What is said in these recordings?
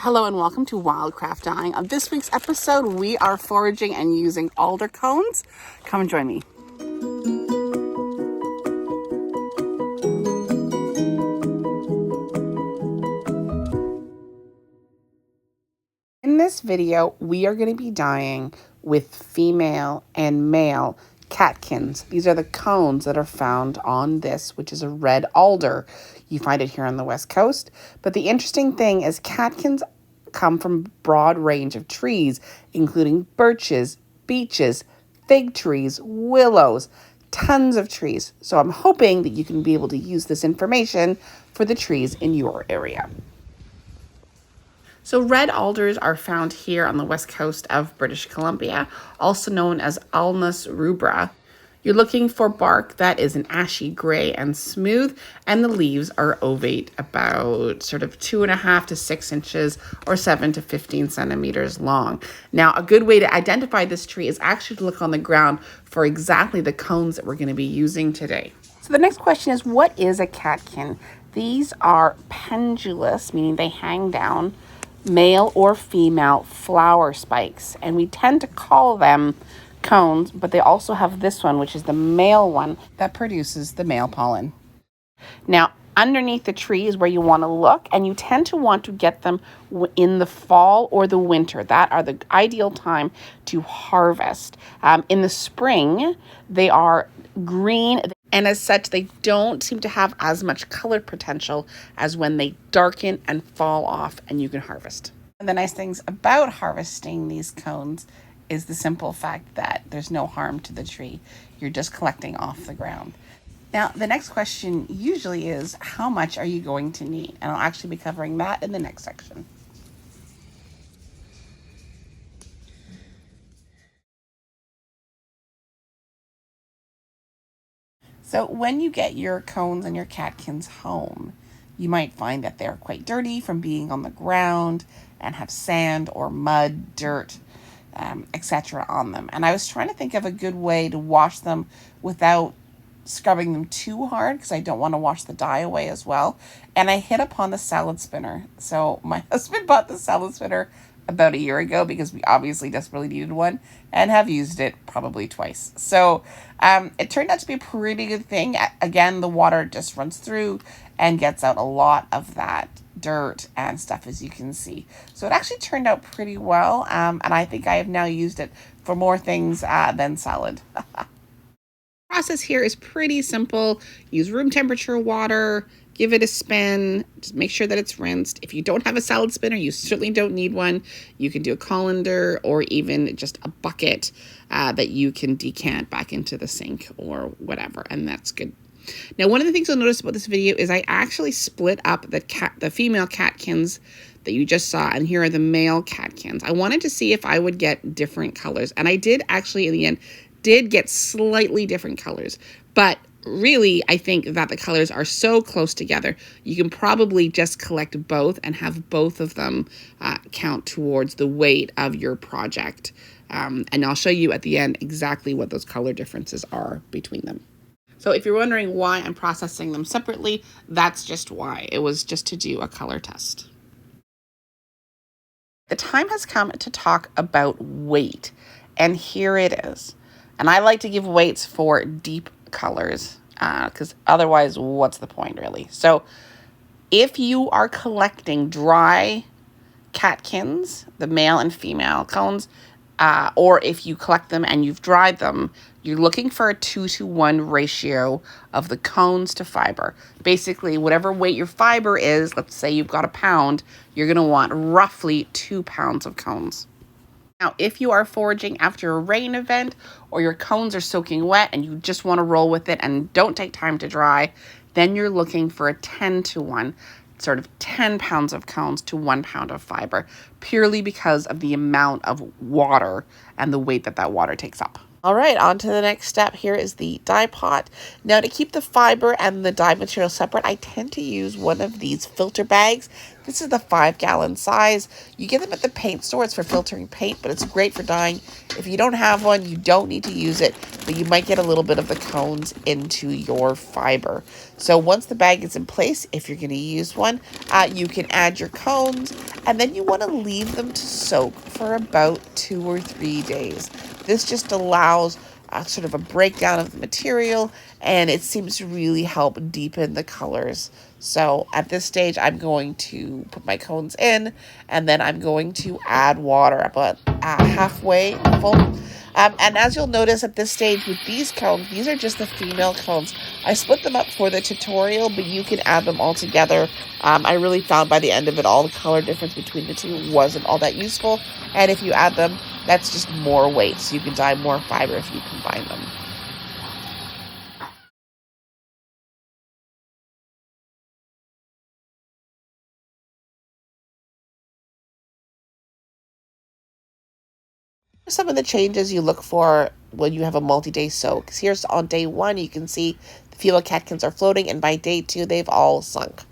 Hello and welcome to Wildcraft Dying. On this week's episode, we are foraging and using alder cones. Come and join me. In this video, we are going to be dyeing with female and male catkins. These are the cones that are found on this, which is a red alder. You find it here on the West Coast. But the interesting thing is catkins come from a broad range of trees, including birches, beeches, fig trees, willows, tons of trees. So I'm hoping that you can be able to use this information for the trees in your area. So red alders are found here on the west coast of British Columbia, also known as Alnus rubra. You're looking for bark that is an ashy gray and smooth, and the leaves are ovate, about sort of 2.5 to 6 inches or 7 to 15 centimeters long. Now, a good way to identify this tree is actually to look on the ground for exactly the cones that we're going to be using today. So the next question is, what is a catkin? These are pendulous, meaning they hang down, male or female flower spikes, and we tend to call them cones, but they also have this one, which is the male one that produces the male pollen. Now, underneath the tree is where you want to look, and you tend to want to get them in the fall or the winter. That are the ideal time to harvest. In the spring, they are green, and as such, they don't seem to have as much color potential as when they darken and fall off and you can harvest. And the nice things about harvesting these cones is the simple fact that there's no harm to the tree. You're just collecting off the ground. Now, the next question usually is, how much are you going to need? And I'll actually be covering that in the next section. So when you get your cones and your catkins home, you might find that they're quite dirty from being on the ground and have sand or mud, dirt, etc. on them. And I was trying to think of a good way to wash them without scrubbing them too hard, because I don't want to wash the dye away as well. And I hit upon the salad spinner. So my husband bought the salad spinner about a year ago because we obviously desperately needed one and have used it probably twice. So it turned out to be a pretty good thing. Again, the water just runs through and gets out a lot of that dirt and stuff, as you can see. So it actually turned out pretty well, and I think I have now used it for more things than salad. Process here is pretty simple. Use room temperature water, give it a spin, just make sure that it's rinsed. If you don't have a salad spinner, you certainly don't need one. You can do a colander or even just a bucket that you can decant back into the sink or whatever, and that's good. Now, one of the things you'll notice about this video is I actually split up the female catkins that you just saw, and here are the male catkins. I wanted to see if I would get different colors, and I did actually in the end did get slightly different colors, but really I think that the colors are so close together, you can probably just collect both and have both of them count towards the weight of your project. And I'll show you at the end exactly what those color differences are between them. So if you're wondering why I'm processing them separately, that's just why. It was just to do a color test. The time has come to talk about weight, and here it is. And I like to give weights for deep colors because otherwise, what's the point really? So if you are collecting dry catkins, the male and female cones, or if you collect them and you've dried them, you're looking for a 2-to-1 ratio of the cones to fiber. Basically, whatever weight your fiber is, let's say you've got a pound, you're going to want roughly 2 pounds of cones. Now, if you are foraging after a rain event or your cones are soaking wet and you just want to roll with it and don't take time to dry, then you're looking for a 10-to-1, sort of 10 pounds of cones to 1 pound of fiber, purely because of the amount of water and the weight that that water takes up. All right, on to the next step. Here is the dye pot. Now, to keep the fiber and the dye material separate, I tend to use one of these filter bags. This is the 5-gallon size. You get them at the paint store. It's for filtering paint, but it's great for dyeing. If you don't have one, you don't need to use it, but you might get a little bit of the cones into your fiber. So once the bag is in place, if you're going to use one, you can add your cones, and then you want to leave them to soak for about 2 or 3 days. This just allows sort of a breakdown of the material, and it seems to really help deepen the colors. So at this stage, I'm going to put my cones in, and then I'm going to add water about halfway full. And as you'll notice at this stage with these cones, these are just the female cones. I split them up for the tutorial, but you can add them all together. I really found by the end of it all, the color difference between the two wasn't all that useful. And if you add them, that's just more weight, so you can dye more fiber if you combine them. Some of the changes you look for when you have a multi-day soak. Here's on day 1, you can see the female catkins are floating, and by day 2, they've all sunk.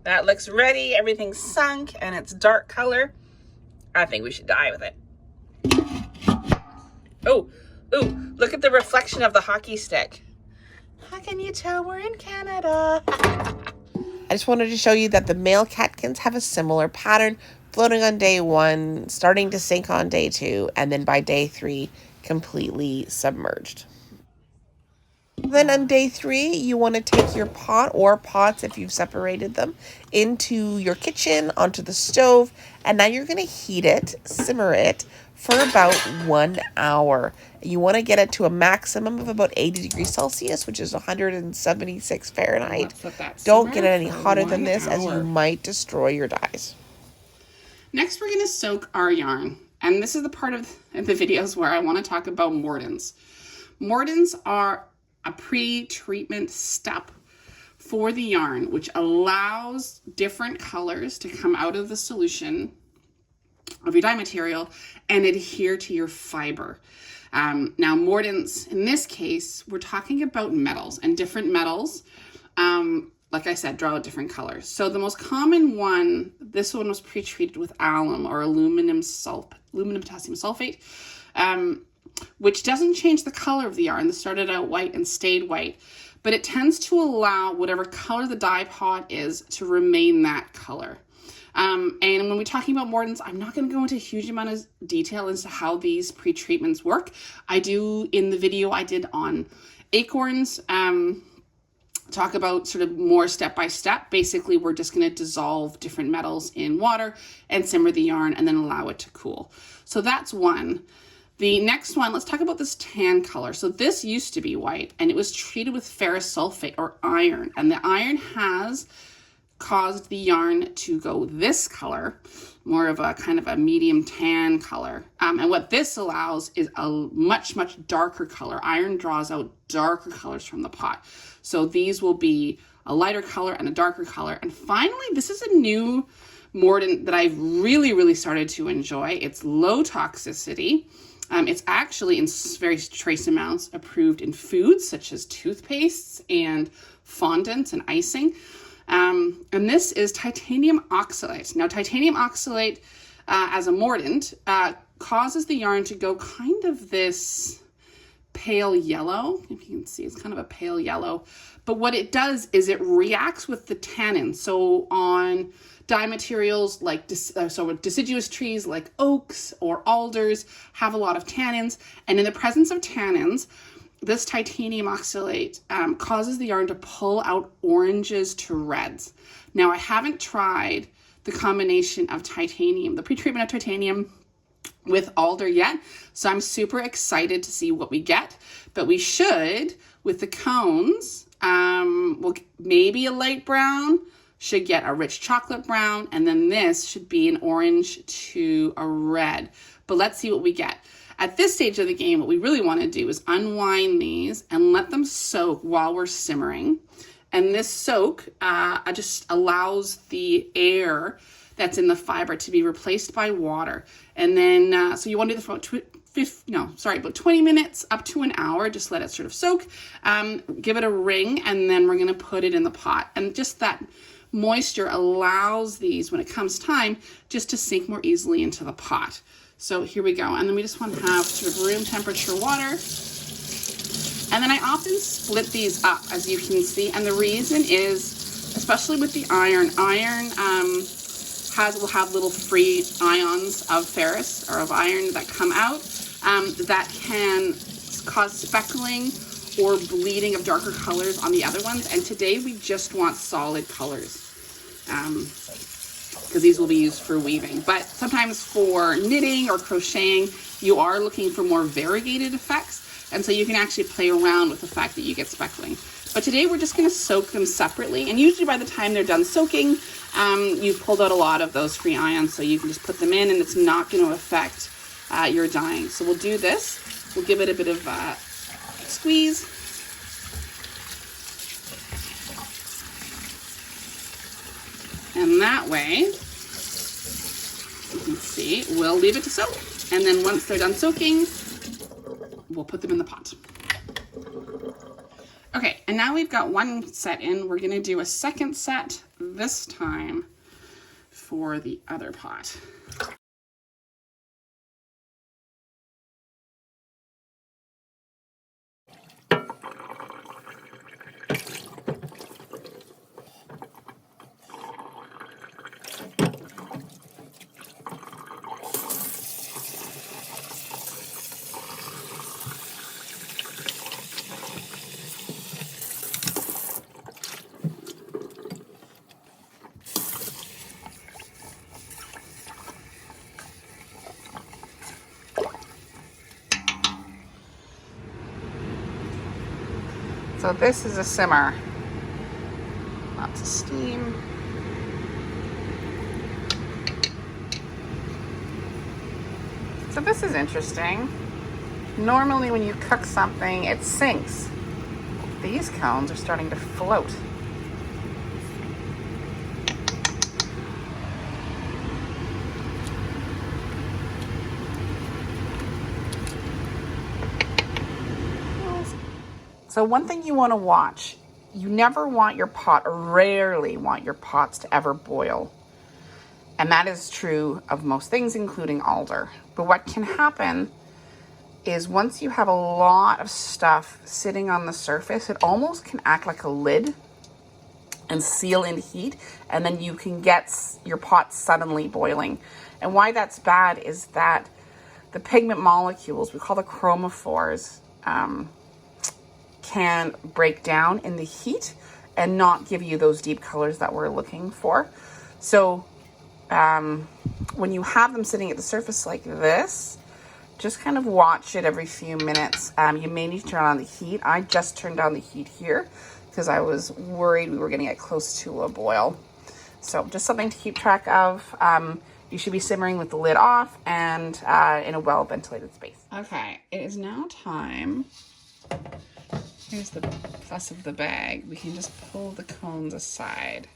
That looks ready. Everything's sunk, and it's dark color. I think we should dye with it. Oh, look at the reflection of the hockey stick. How can you tell we're in Canada? I just wanted to show you that the male catkins have a similar pattern, floating on day 1, starting to sink on day 2, and then by day 3, completely submerged. Then on day 3, you want to take your pot or pots, if you've separated them, into your kitchen, onto the stove, and now you're going to heat it, simmer it, for about 1 hour. You want to get it to a maximum of about 80 degrees Celsius, which is 176 Fahrenheit. Don't get it any hotter than this, as you might destroy your dyes. Next, we're going to soak our yarn. And this is the part of the videos where I want to talk about mordants. Mordants are a pre-treatment step for the yarn, which allows different colors to come out of the solution of your dye material and adhere to your fiber. Now, mordants, in this case, we're talking about metals, and different metals, like I said, draw out different colors. So the most common one, this one was pre-treated with alum or aluminum potassium sulfate, which doesn't change the color of the yarn. This started out white and stayed white, but it tends to allow whatever color the dye pot is to remain that color. And when we're talking about mordants, I'm not going to go into a huge amount of detail into how these pre-treatments work. I do in the video I did on acorns, talk about sort of more step-by-step. Basically, we're just going to dissolve different metals in water and simmer the yarn and then allow it to cool. So that's one. The next one, let's talk about this tan color. So this used to be white, and it was treated with ferrous sulfate or iron, and the iron has caused the yarn to go this color, more of a kind of a medium tan color. And what this allows is a much, much darker color. Iron draws out darker colors from the pot. So these will be a lighter color and a darker color. And finally, this is a new mordant that I've really, really started to enjoy. It's low toxicity. It's actually in very trace amounts approved in foods such as toothpastes and fondants and icing. And this is titanium oxalate. Now, titanium oxalate as a mordant causes the yarn to go kind of this pale yellow. If you can see, it's kind of a pale yellow. But what it does is it reacts with the tannin. So on dye materials like deciduous trees like oaks or alders have a lot of tannins. And in the presence of tannins, this titanium oxalate causes the yarn to pull out oranges to reds. Now, I haven't tried the combination of titanium, the pretreatment of titanium with alder yet, so I'm super excited to see what we get. But we should, with the cones, we'll maybe a light brown, should get a rich chocolate brown, and then this should be an orange to a red. But let's see what we get. At this stage of the game, what we really want to do is unwind these and let them soak while we're simmering. And this soak just allows the air that's in the fiber to be replaced by water. And then, so you want to do this for about 20 minutes up to an hour. Just let it sort of soak, give it a ring, and then we're going to put it in the pot. And just that moisture allows these, when it comes time, just to sink more easily into the pot. So here we go. And then we just want to have sort of room temperature water. And then I often split these up, as you can see. And the reason is, especially with the iron will have little free ions of ferrous or of iron that come out that can cause speckling or bleeding of darker colors on the other ones. And today we just want solid colors because these will be used for weaving. But sometimes for knitting or crocheting, you are looking for more variegated effects. And so you can actually play around with the fact that you get speckling. But today we're just going to soak them separately. And usually by the time they're done soaking, you've pulled out a lot of those free ions. So you can just put them in and it's not going to affect your dyeing. So we'll do this. We'll give it a bit of squeeze. And that way, you can see, we'll leave it to soak. And then once they're done soaking, we'll put them in the pot. Okay, and now we've got one set in. We're gonna do a second set this time for the other pot. So this is a simmer. Lots of steam. So this is interesting. Normally when you cook something, it sinks. These cones are starting to float. So one thing you want to watch, you never want your pot, or rarely want your pots to ever boil. And that is true of most things, including alder. But what can happen is once you have a lot of stuff sitting on the surface, it almost can act like a lid and seal in heat. And then you can get your pot suddenly boiling. And why that's bad is that the pigment molecules, we call the chromophores, can break down in the heat and not give you those deep colors that we're looking for. So when you have them sitting at the surface like this, just kind of watch it every few minutes. You may need to turn on the heat. I just turned down the heat here because I was worried we were going to get close to a boil. So just something to keep track of. You should be simmering with the lid off and in a well-ventilated space. Okay, it is now time. Here's the plus of the bag. We can just pull the cones aside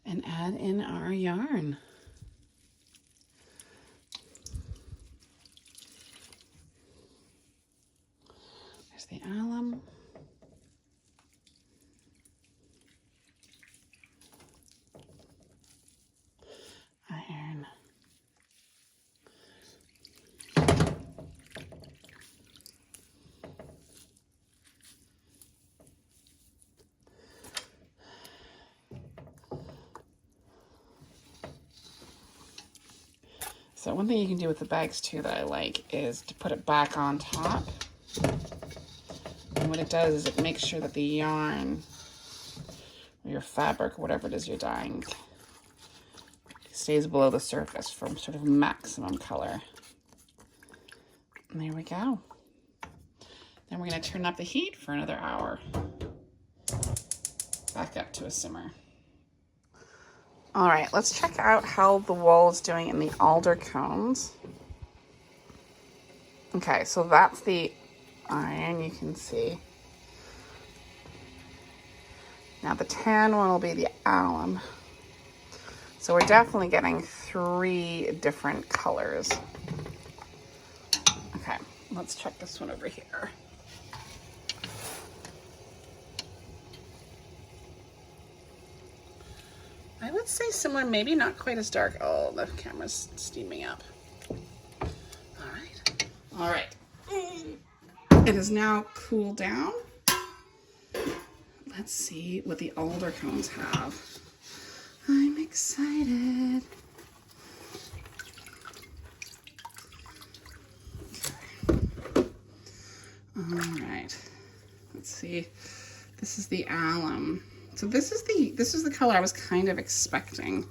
and add in our yarn. There's the alum. Iron. So one thing you can do with the bags too that I like is to put it back on top. And what it does is it makes sure that the yarn or your fabric, whatever it is you're dyeing, stays below the surface for sort of maximum color. And there we go. Then we're going to turn up the heat for another hour. Back up to a simmer. All right, let's check out how the wool is doing in the alder cones. Okay, so that's the iron, you can see. Now the tan one will be the alum. So we're definitely getting 3 different colors. Okay, let's check this one over here. I would say similar, maybe not quite as dark. Oh, the camera's steaming up. All right. It has now cooled down. Let's see what the alder cones have. I'm excited. Okay. All right. Let's see. This is the alum. So this is the color I was kind of expecting,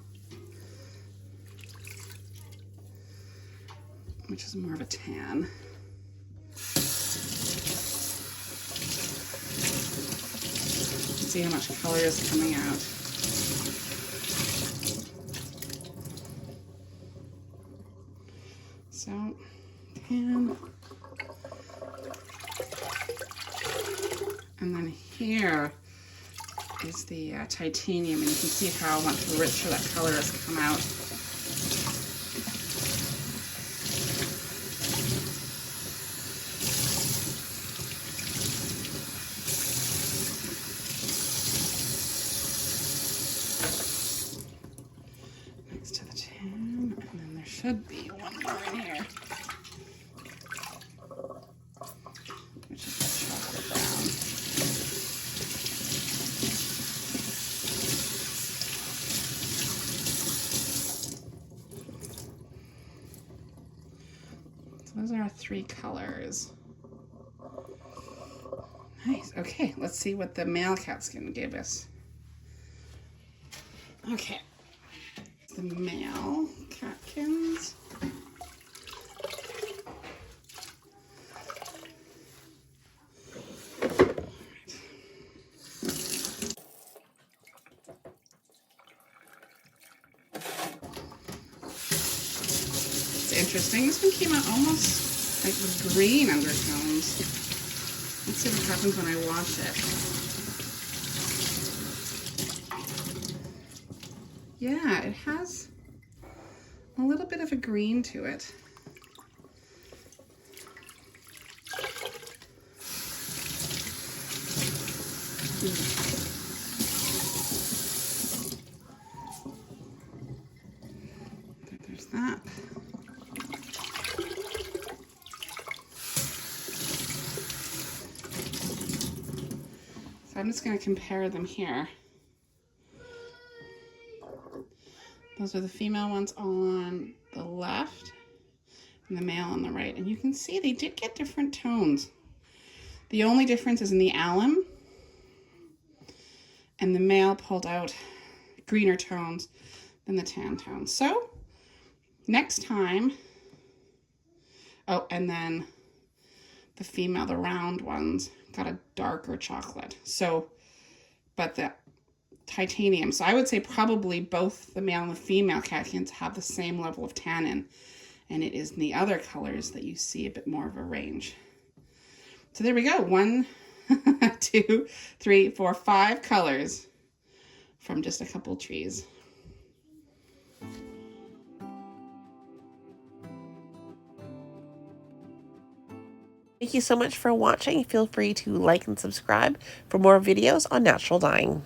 which is more of a tan. Let's see how much color is coming out. So, tan. And then here is the titanium, and you can see how much richer that color has come out. Next to the tan, and then there should be one more in here, which is the chocolate brown. Those are our 3 colors. Nice. Okay, let's see what the male catskin gave us. Okay, the male catkins. Interesting. This one came out almost like with green undertones. Let's see what happens when I wash it. Yeah, it has a little bit of a green to it. There's that. So I'm just going to compare them here. Those are the female ones on the left and the male on the right. And you can see they did get different tones. The only difference is in the alum, and the male pulled out greener tones than the tan tones. So next time, oh, and then the female, the round ones, got a darker chocolate. So, but the titanium, so I would say probably both the male and the female catkins have the same level of tannin, and it is in the other colors that you see a bit more of a range. So there we go. 1, 2, 3, 4, 5 colors from just a couple trees. Thank you so much for watching. Feel free to like and subscribe for more videos on natural dyeing.